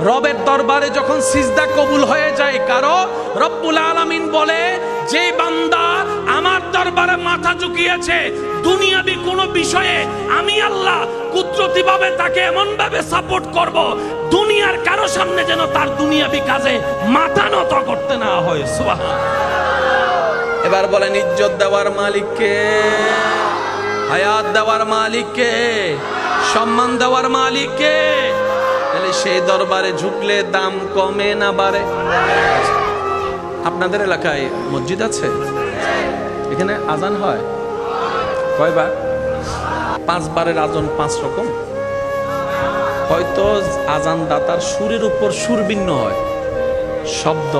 রবের দরবারে যখন সিজদা কবুল হয়ে যায় কারো, রব্বুল আলামিন বলে যে বান্দা আমার দরবারে মাথা ঝুঁকিয়েছে দুনিয়াবি কোনো বিষয়ে, আমি আল্লাহ কুদরতিভাবে তাকে এমন ভাবে সাপোর্ট করব দুনিয়ার কারো সামনে যেন তার দুনিয়াবি কাজে মাথা নত করতে না হয়। সুবহান। এবার বলেন ইজ্জত দেওয়ার মালিক কে? হায়াত দেওয়ার মালিক কে? সম্মান দেওয়ার মালিক কে? তাহলে সেই দরবারে ঝুঁকলে দাম কমে না বাড়ে? আপনাদের এলাকায় মসজিদ আছে? এখানে আজান হয় কয়বার? 5 বারের আজান 5 রকম। হয়তো আজান দাতার সুরের উপর সুর ভিন্ন হয়, শব্দ।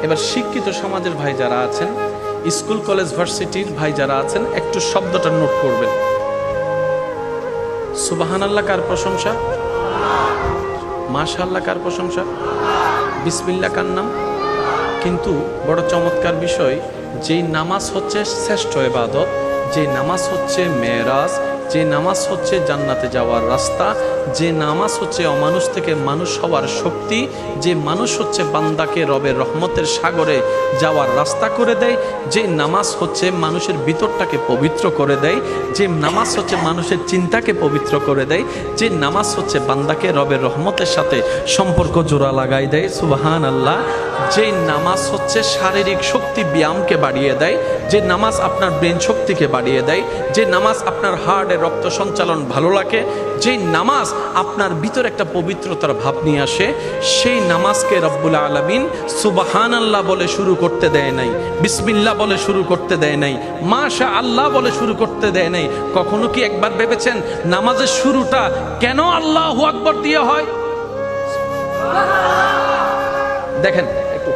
এবার শিক্ষিত সমাজের ভাই যারা আছেন, স্কুল কলেজ ভার্সিটির ভাই যারা আছেন, একটু শব্দটা নোট করবেন। সুবহানাল্লাহ কার প্রশংসা? মাশাআল্লাহ কার প্রশংসা? বিসমিল্লাহ কার নাম? কিন্তু বড় চমৎকার বিষয়, যেই নামাজ হচ্ছে শ্রেষ্ঠ ইবাদত, যে নামাজ হচ্ছে মেরাজ, যে নামাজ হচ্ছে জান্নাতে যাওয়ার রাস্তা, যে নামাজ হচ্ছে অমানুষ থেকে মানুষ হওয়ার শক্তি, যে মানুষ হচ্ছে বান্দাকে রবের রহমতের সাগরে যাওয়ার রাস্তা করে দেয়, যে নামাজ হচ্ছে মানুষের ভিতরটাকে পবিত্র করে দেয়, যে নামাজ হচ্ছে মানুষের চিন্তাকে পবিত্র করে দেয়, যে নামাজ হচ্ছে বান্দাকে রবের রহমতের সাথে সম্পর্ক জোড়া লাগাই দেয়। সুবহানাল্লাহ। যে নামাজ হচ্ছে শারীরিক শক্তি ব্যায়ামকে বাড়িয়ে দেয়, যে নামাজ আপনার ব্রেন শক্তিকে বাড়িয়ে দেয়, যে নামাজ আপনার হার্টের রক্ত সঞ্চালন ভালো লাগে, যে নামাজ আপনার ভিতর একটা পবিত্রতার ভাব নিয়ে আসে, সেই নামাজকে রব্বুল আলামিন সুবহানাল্লাহ বলে শুরু করতে দেয় নাই, বিসমিল্লাহ বলে শুরু করতে দেয় নাই, মাশা আল্লাহ বলে শুরু করতে দেয় নাই। কখনো কি একবার ভেবেছেন নামাজের শুরুটা কেন আল্লাহু আকবার দিয়ে হয়? দেখেন একটু,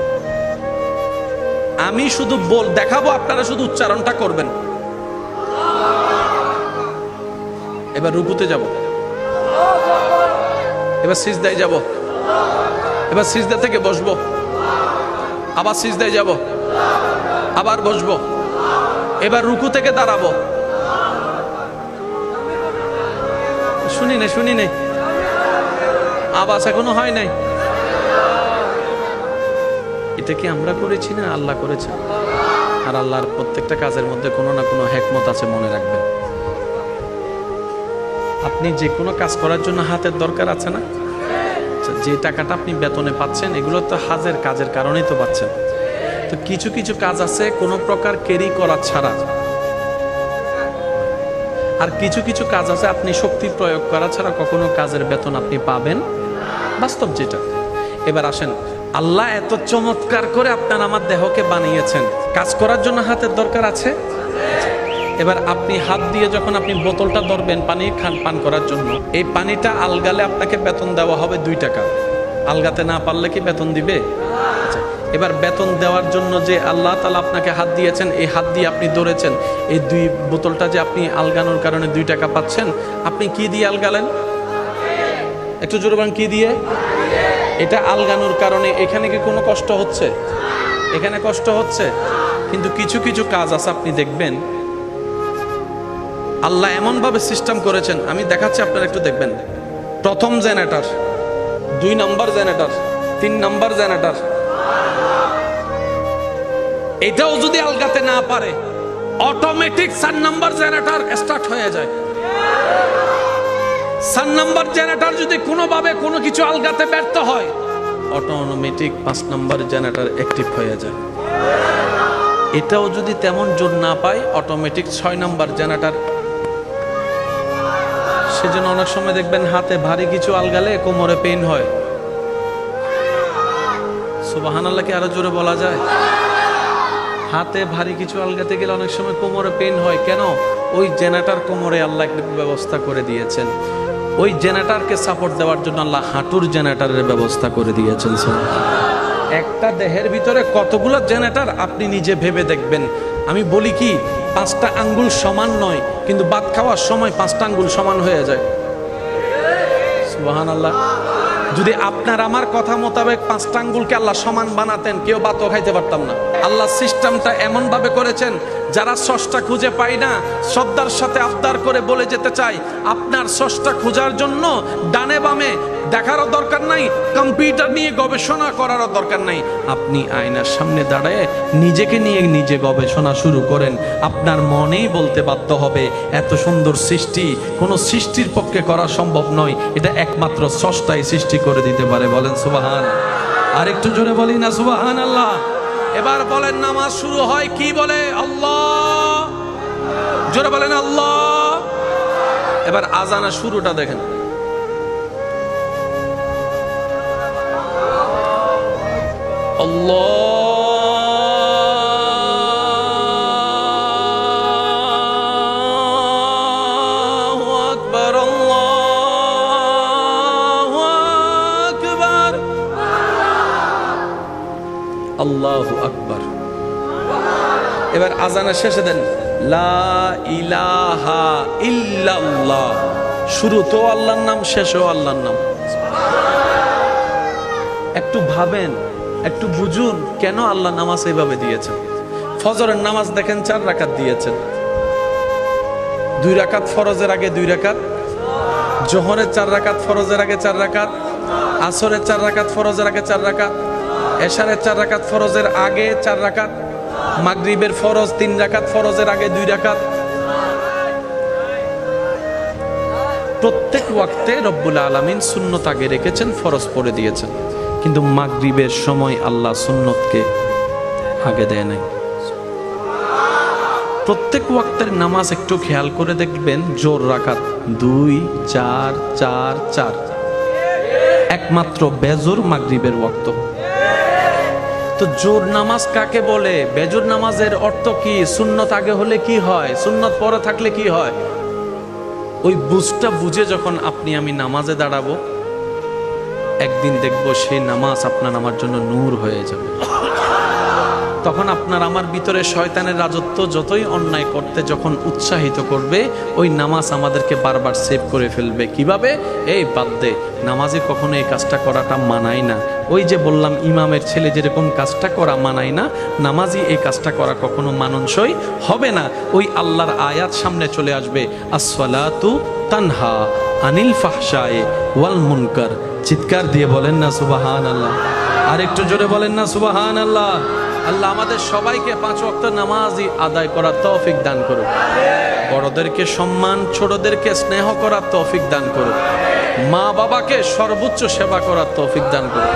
আমি শুধু দেখাবো, আপনারা শুধু উচ্চারণটা করবেন। এবার রুকুতে যাব, এবার সিজদায় যাব, এবার সিজদা থেকে বসবো, আবার সিজদায় যাব, আবার বসবো, এবার রুকু থেকে দাঁড়াবো। শুনি নাই আওয়াজ এখনো হয় নাই। এটা কি আমরা করেছি না আল্লাহ করেছে? আর আল্লাহর প্রত্যেকটা কাজের মধ্যে কোনো না কোনো হিকমত আছে, মনে রাখবেন। আপনি যে কোনো কাজ করার জন্য হাতের দরকার আছে না? যে টাকাটা আপনি বেতনে পাচ্ছেন, এগুলো তো হাজের কাজের কারণেই তো পাচ্ছেন। তো কিছু কিছু কাজ আছে কোনো প্রকার ক্যারি করা ছাড়া, আর কিছু কিছু কাজ আছে আপনি শক্তি প্রয়োগ করা ছাড়া কখনো কাজের বেতন আপনি পাবেন, বাস্তব যেটা। এবার আসেন, আল্লাহ এত চমৎকার করে আপনার আমার দেহকে বানিয়েছেন, কাজ করার জন্য হাতের দরকার আছে। এবার আপনি হাত দিয়ে যখন আপনি বোতলটা ধরবেন পানি পান করার জন্য, এই পানিটা আলগালে আপনাকে বেতন দেওয়া হবে 2 টাকা। আলগাতে না পারলে কি বেতন দিবে? এবার বেতন দেওয়ার জন্য যে আল্লাহ তাআলা আপনাকে হাত দিয়েছেন, এই হাত দিয়ে আপনি ধরেছেন, এই 2 বোতলটা যে আপনি আলগানোর কারণে 2 টাকা পাচ্ছেন, আপনি কি দিয়ে আলগালেন? একটু জোরে বলেন, কি দিয়ে? এটা আলগানোর কারণে এখানে কি কোনো কষ্ট হচ্ছে? এখানে কষ্ট হচ্ছে। কিন্তু কিছু কিছু কাজ আছে আপনি দেখবেন আল্লাহ এমন ভাবে সিস্টেম করেছেন, আমি দেখাচ্ছি, আপনারা একটু দেখবেন। প্রথম জেনারেটর, 2 নম্বর জেনারেটর, 3 নম্বর জেনারেটর, এটাও যদি আলগাতে না পারে অটোমেটিক 4 নম্বর জেনারেটর স্টার্ট হয়ে যায়। 4 নম্বর জেনারেটর যদি কোনোভাবে কোনো কিছু আলগাতে ব্যর্থ হয়, অটোমেটিক 5 নম্বর জেনারেটর অ্যাক্টিভ হয়ে যায়। এটাও যদি তেমন জোর না পায়, অটোমেটিক 6 নম্বর জেনারেটর। সেজন্য অনেক সময় দেখবেন হাতে ভারী কিছু আলগালে কোমরে পেইন হয়। সুবহানাল্লাহ কি আরো জোরে বলা যায়? হাতে ভারী কিছু আলগাতে গেলে অনেক সময় কোমরে পেইন হয়। কেন? ওই জেনারেটর কোমরে আল্লাহ একটা ব্যবস্থা করে দিয়েছেন। ওই জেনারেটরকে সাপোর্ট দেওয়ার জন্য আল্লাহ হাঁটুর জেনারেটরের ব্যবস্থা করে দিয়েছেন। একটা দেহের ভিতরে কতগুলো জেনারেটর আপনি নিজে ভেবে দেখবেন। আমি বলি কি, 5টা আঙ্গুল সমান নয়, কিন্তু ভাত খাওয়ার সময় 5টা আঙ্গুল সমান হয়ে যায়। সুবহানাল্লাহ। যদি আপনার আমার কথা মোতাবেক 5টা আঙ্গুলকে আল্লাহ সমান বানাতেন, কেউ ভাতও খাইতে পারতাম না। আল্লাহ সিস্টেমটা এমন ভাবে করেছেন, যারা স্রষ্টা খুঁজে পায় না, শ্রদ্ধার সাথে আবদার করে বলে যেতে চাই, আপনার স্রষ্টা খোঁজার জন্য ডানে বামে দেখারও দরকার নাই, কম্পিউটার নিয়ে গবেষণা করারও দরকার নাই। আপনি আয়নার সামনে দাঁড়ায় নিজেকে নিয়ে নিজে গবেষণা শুরু করেন। আপনার মনেই বলতে বাধ্য হবে এত সুন্দর সৃষ্টি কোনো সৃষ্টির পক্ষে করা সম্ভব নয়, এটা একমাত্র স্রষ্টাই সৃষ্টি করে দিতে পারে। বলেন সুবহান। আর একটু জোরে বলি না সুবহান আল্লাহ। এবার বলেন নামাজ শুরু হয় কি বলে? আল্লাহ। জোরে বলেন আল্লাহ। এবার আজানের শুরুটা দেখেন। আল্লাহু আকবার, আল্লাহু আকবার, আল্লাহু আকবার। এবার আজানের শেষে দেন লা ইলাহা ইল্লাল্লাহ। শুরু তো আল্লাহর নাম, শেষও আল্লাহর নাম। একটু ভাবেন, একটু বুঝুন কেন আল্লাহ নামাজ এইভাবে দিয়েছেন। ফজরের নামাজ দেখেন 4 রাকাত দিয়েছেন, 2 রাকাত ফরজের আগে 2 রাকাত, জোহরের 4 রাকাত ফরজের আগে 4 রাকাত, আসরের 4 রাকাত ফরজের আগে 4 রাকাত, এশারের 4 রাকাত ফরজের আগে 4 রাকাত, মাগরিবের ফরজ 3 রাকাত ফরজের আগে 2 রাকাত। প্রত্যেক ওয়াক্তে রব্বুল আলামিন সুন্নত আগে রেখেছেন, ফরজ পড়ে দিয়েছেন, কিন্তু মাগরিবের সময় আল্লাহ সুন্নতকে আগে দেয় নাই। প্রত্যেক ওয়াক্তের নামাজ একটু খেয়াল করে দেখবেন জোর রাকাত 2, 4, 4, 4, একমাত্র বেজোর মাগরিবের ওয়াক্ত। তো জোর নামাজ কাকে বলে? বেজোর নামাজের অর্থ কি? সুন্নত আগে হলে কি হয়, সুন্নত পরে থাকলে কি হয়? ওই বুঝটা বুঝে যখন আপনি আমি নামাজে দাঁড়াবো, একদিন দেখবো সেই নামাজ আপনার আমার জন্য নূর হয়ে যাবে। তখন আপনার আমার ভিতরে শয়তানের রাজত্ব যতই অন্যায় করতে যখন উৎসাহিত করবে, ওই নামাজ আমাদেরকে বারবার সেভ করে ফেলবে। কিভাবে? এই বাদ দে, নামাজে কখনো এই কাজটা করাটা মানায় না। ওই যে বললাম ইমামের ছেলে যেরকম কাজটা করা মানায় না, নামাজি এই কাজটা করা কখনো মানানসই হবে না। ওই আল্লাহর আয়াত সামনে চলে আসবে, আসসালাতু তানহা আনিল ফাহশায়ে ওয়াল মুনকার। চিৎকার দিয়ে বলেন না সুবহানাল্লাহ। আর একটু জোরে বলেন না সুবহানাল্লাহ। আল্লাহ আমাদের সবাইকে 5 ওয়াক্ত নামাজই আদায় করার তৌফিক দান করুক। বড়দেরকে সম্মান, ছোটদেরকে স্নেহ করার তৌফিক দান করুক। মা বাবাকে সর্বোচ্চ সেবা করার তৌফিক দান করুক।